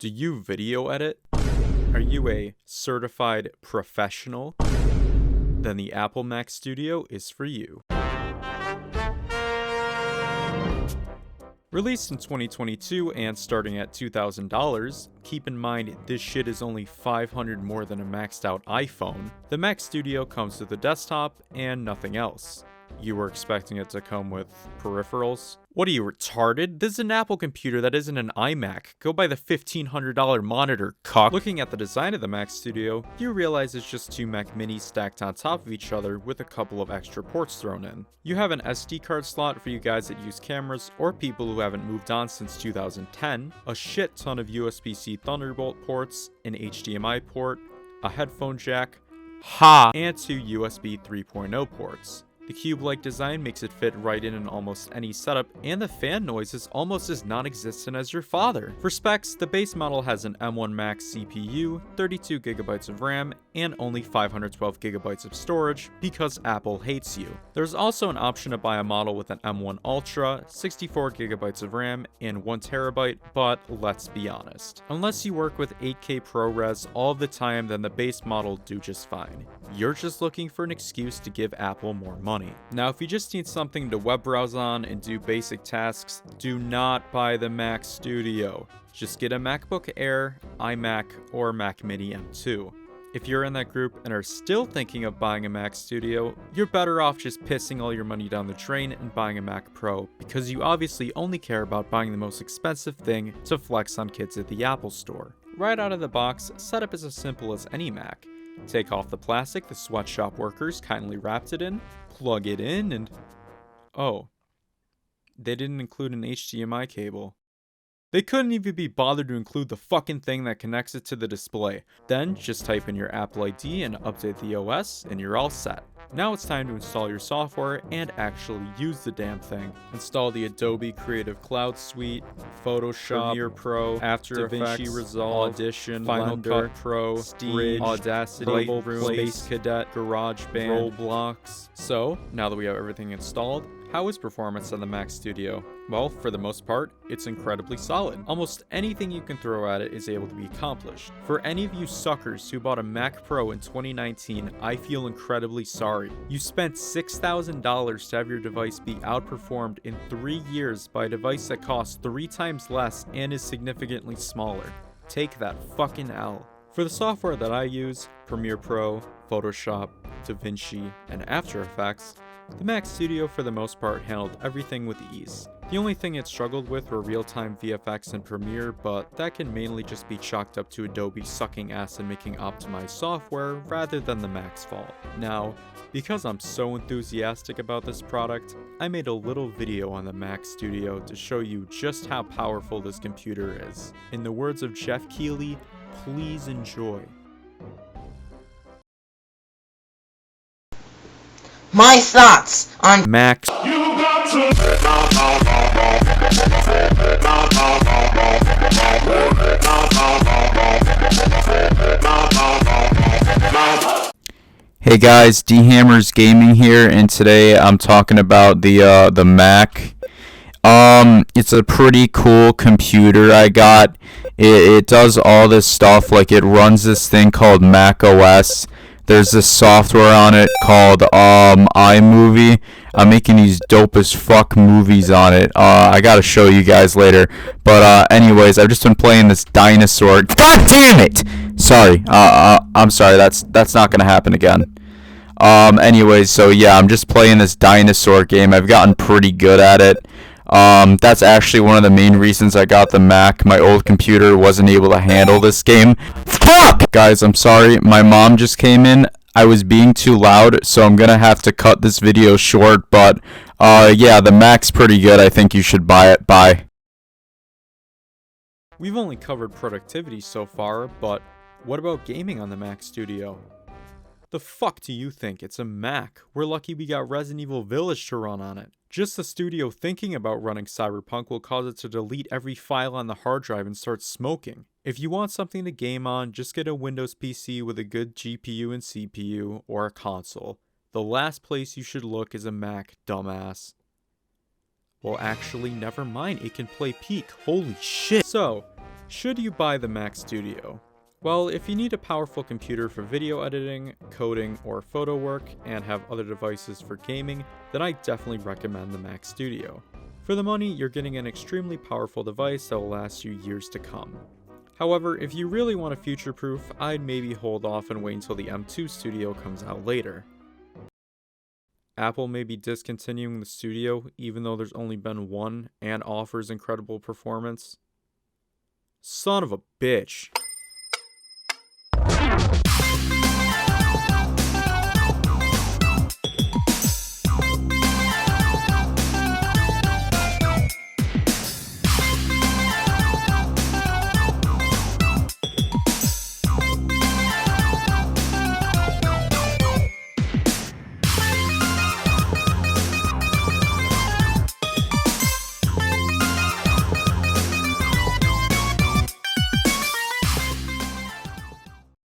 Do you video edit? Are you a certified professional? Then the Apple Mac Studio is for you. Released in 2022 and starting at $2,000, keep in mind this shit is only $500 more than a maxed out iPhone, the Mac Studio comes with a desktop and nothing else. You were expecting it to come with peripherals? What are you, retarded? This is an Apple computer that isn't an iMac. Go buy the $1,500 monitor, cuck. Looking at the design of the Mac Studio, you realize it's just two Mac Minis stacked on top of each other with a couple of extra ports thrown in. You have an SD card slot for you guys that use cameras or people who haven't moved on since 2010, a shit ton of USB-C Thunderbolt ports, an HDMI port, a headphone jack, and two USB 3.0 ports. The cube-like design makes it fit right in almost any setup, and the fan noise is almost as non-existent as your father. For specs, the base model has an M1 Max CPU, 32GB of RAM, and only 512GB of storage, because Apple hates you. There's also an option to buy a model with an M1 Ultra, 64GB of RAM, and 1TB, but let's be honest. Unless you work with 8K ProRes all the time, then the base model do just fine. You're just looking for an excuse to give Apple more money. Now, if you just need something to web browse on and do basic tasks, do not buy the Mac Studio. Just get a MacBook Air, iMac, or Mac Mini M2. If you're in that group and are still thinking of buying a Mac Studio, you're better off just pissing all your money down the drain and buying a Mac Pro, because you obviously only care about buying the most expensive thing to flex on kids at the Apple Store. Right out of the box, setup is as simple as any Mac. Take off the plastic the sweatshop workers kindly wrapped it in, plug it in, and... oh. They didn't include an HDMI cable. They couldn't even be bothered to include the fucking thing that connects it to the display. Then, just type in your Apple ID and update the OS, and you're all set. Now it's time to install your software and actually use the damn thing. Install the Adobe Creative Cloud Suite, Photoshop, Premiere Pro, After Effects, Resolve, Audition, Final Cut Pro, Steam, Audacity, Lightroom, Space Cadet, GarageBand, Roblox. So, now that we have everything installed, how is performance on the Mac Studio? Well, for the most part, it's incredibly solid. Almost anything you can throw at it is able to be accomplished. For any of you suckers who bought a Mac Pro in 2019, I feel incredibly sorry. You spent $6,000 to have your device be outperformed in 3 years by a device that costs 3 times less and is significantly smaller. Take that fucking L. For the software that I use, Premiere Pro, Photoshop, DaVinci, and After Effects, the Mac Studio for the most part handled everything with ease. The only thing it struggled with were real-time VFX and Premiere, but that can mainly just be chalked up to Adobe sucking ass and making optimized software rather than the Mac's fault. Now, because I'm so enthusiastic about this product, I made a little video on the Mac Studio to show you just how powerful this computer is. In the words of Jeff Keighley, please enjoy. My thoughts on Mac. Hey guys, D-Hammers Gaming here, and today I'm talking about the Mac. It's a pretty cool computer I got. It does all this stuff, like it runs this thing called Mac OS. There's this software on it called iMovie. I'm making these dope as fuck movies on it. I gotta show you guys later. But anyways, I've just been playing this dinosaur. God damn it! Sorry. I'm sorry. That's not gonna happen again. Anyways, so yeah, I'm just playing this dinosaur game. I've gotten pretty good at it. That's actually one of the main reasons I got the Mac. My old computer wasn't able to handle this game. Fuck! Guys, I'm sorry. My mom just came in. I was being too loud, so I'm gonna have to cut this video short, but, yeah, the Mac's pretty good. I think you should buy it. Bye. We've only covered productivity so far, but what about gaming on the Mac Studio? The fuck do you think? It's a Mac. We're lucky we got Resident Evil Village to run on it. Just the studio thinking about running Cyberpunk will cause it to delete every file on the hard drive and start smoking. If you want something to game on, just get a Windows PC with a good GPU and CPU, or a console. The last place you should look is a Mac, dumbass. Well, actually, never mind. It can play Peak. Holy shit. So, Should you buy the Mac Studio? Well, if you need a powerful computer for video editing, coding, or photo work, and have other devices for gaming, then I definitely recommend the Mac Studio. For the money, you're getting an extremely powerful device that will last you years to come. However, if you really want a future-proof, I'd maybe hold off and wait until the M2 Studio comes out later. Apple may be discontinuing the Studio even though there's only been one and offers incredible performance. Son of a bitch.